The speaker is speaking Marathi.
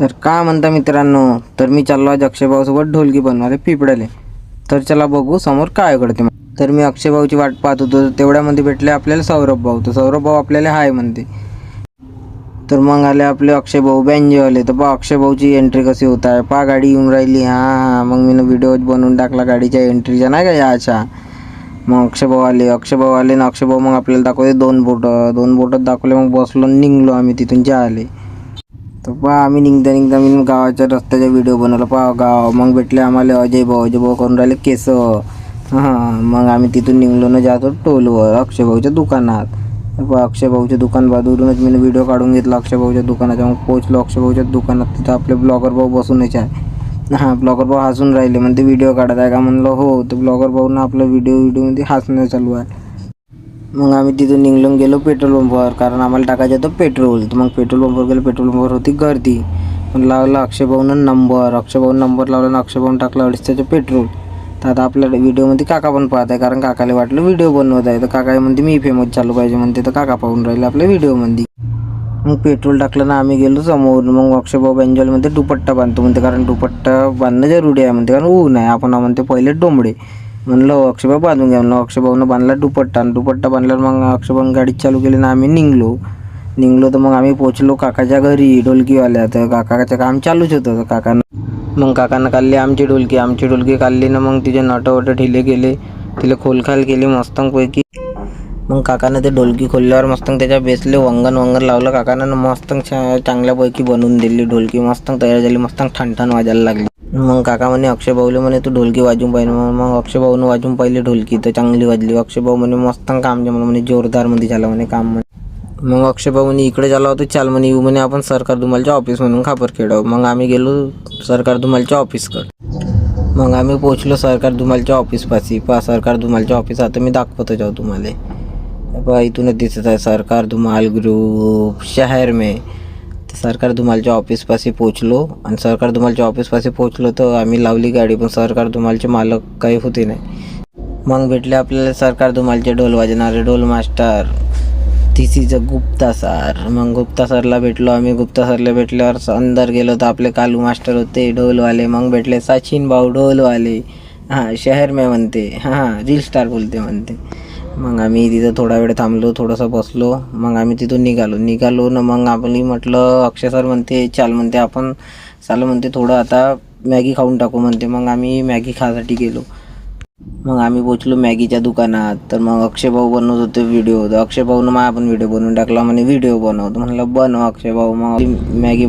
तर काय म्हणता मित्रांनो, तर मी चाललो आज अक्षयभाऊसोबत ढोलकी बनवायला पिपळाले. तर चला बघू समोर काय घडते. तर मी अक्षयभाऊची वाट पाहत होतो, तेवढ्यामध्ये भेटले आपल्याला सौरभ भाऊ. तर सौरभ भाऊ आपल्याला हाय म्हणते. तर मग आले आपले अक्षय भाऊ बँजेवाले. तर पहा अक्षय भाऊची एंट्री कशी होत आहे, पहा गाडी येऊन राहिली. हां मग मी व्हिडिओ बनवून टाकला गाडीच्या एंट्रीच्या, नाही का याच्या. मग अक्षय भाऊ आले ना अक्षय भाऊ मग आपल्याला दाखवले दोन बोटं दाखवले. मग बसलो निघलो आम्ही तिथून आले. तर पहा आम्ही निघता मी गावाच्या रस्त्याचा व्हिडिओ बनवला. पहा गाव मग भेटले आम्हाला अजय भाऊ करून राहिले केस. हां मग आम्ही तिथून निघलो ना जातो टोलवर अक्षय भाऊच्या दुकानात. पहा अक्षय भाऊच्या दुकान बाजूरूनच मी व्हिडिओ काढून घेतला अक्षय भाऊच्या दुकानाच्या. मग पोहोचलो अक्षय भाऊच्या दुकानात. तिथं आपले ब्लॉगर भाऊ बसूनच आहे. हां ब्लॉगर भाऊ हसून राहिले, म्हणते व्हिडिओ काढत आहे का. म्हणलं हो. तर ब्लॉगर भाऊनं आपलं व्हिडिओमध्ये हसणं चालू आहे. मग आम्ही तिथून निघून गेलो पेट्रोल पंपावर, कारण आम्हाला टाकायचं होतं पेट्रोल. तर मग पेट्रोल पंपावर गेलो. पेट्रोल पंपावर होती गर्दी. पण लावला अक्षय भाऊनं नंबर लावला ना अक्षय भाऊनं टाकला 250चं पेट्रोल. तर आता आपल्या व्हिडिओमध्ये काका पण पाहत आहे, कारण काकाला वाटलं व्हिडिओ बनवत आहे. तर काका म्हणते मी फेमस चालू पाहिजे म्हणते. तर काका पाहून राहिले आपल्या व्हिडिओमध्ये. मग पेट्रोल टाकलं ना आम्ही गेलो समोर. मग अक्षय भाऊ बँजॉल म्हणते दुपट्टा बांधतो म्हणते, कारण दुपट्टा बांधणं जरुरी आहे म्हणते, कारण ऊन आहे. आपण म्हणते पहिले डोंबडे. म्हणलं अक्षय भाऊ बांधून घ्या. म्हणलं अक्षय भाऊनं बांधला दुपट्टा. आणि दुपट्टा बांधल्यावर मग अक्षय भाऊनं गाडी चालू केली ना आम्ही निघलो. तर मग आम्ही पोचलो काकाच्या घरी ढोलकीवाल्या. तर काकाचं काम चालूच होतं. तर काकानं काढली आमची ढोलकी काढली ना. मग तिचे नटवट ढिले केले, तिला खोलखाल केली मस्तंपैकी. मग काकानं ते ढोलकी खोलल्यावर मस्त त्याच्या बेसले वंगण लावलं काकानं. मस्त चांगल्यापैकी बनवून दिली ढोलकी. मस्त तयार झाली, मस्त ठणठण वाजायला लागली. मग काका म्हणे अक्षय भाऊले म्हणे तू ढोलकी वाजवून पाहिजे. मग अक्षय भाऊनं वाजवून पाहिली ढोलकी, तर चांगली वाजली. अक्षय भाऊ म्हणे मस्त काम जमलं म्हणे, जोरदारमध्ये झालं म्हणे काम म्हणे. मग अक्षय भाऊ म्हणे इकडे झाला होता चाल म्हणे, येऊ म्हणे आपण सरकार धुमालच्या ऑफिस म्हणून खापरखेडाव. मग आम्ही गेलो सरकार धुमालच्या ऑफिसकडे. मग आम्ही पोचलो सरकार धुमालच्या ऑफिसपाशी. पहा सरकार धुमालच्या ऑफिस आता मी दाखवतो जाऊ तुम्हाला. पहा इथूनच दिसत आहे सरकार धुमाल ग्रुप शहर में. तर सरकार धुमालच्या ऑफिसपाशी पोचलो. आणि सरकार धुमालच्या ऑफिसपाशी पोचलो तर आम्ही लावली गाडी. पण सरकार धुमालचे मालक काही होते नाही. मग भेटले आपल्याला सरकार धुमालचे ढोल वाजवणारे ढोल master, this is a Gupta sir. मग गुप्ता सरला भेटलो आम्ही. गुप्ता सरला भेटल्यावर अंदर गेलो तर आपले कालू मास्टर होते ढोलवाले. मग भेटले सचिन भाऊ ढोलवाले. हां शहर में म्हणते, हां रील स्टार बोलते म्हणते. मग आम्ही तिथं थोडा वेळ थांबलो, थोडंसं बसलो. मग आम्ही तिथून निघालो ना. मग आपली म्हटलं अक्षय सर म्हणते चाल म्हणते आपण चालू म्हणते थोडं आता मॅगी खाऊन टाकू म्हणते. मग आम्ही मॅगी खायसाठी गेलो. मग आम्ही पोचलो मॅगीच्या दुकानात. तर मग अक्षय भाऊ बनवत होते व्हिडिओ. तर अक्षय भाऊनं मला पण व्हिडिओ बनवून टाकला म्हणे व्हिडिओ बनवतो. म्हणलं बनव अक्षय भाऊ. मग मॅगी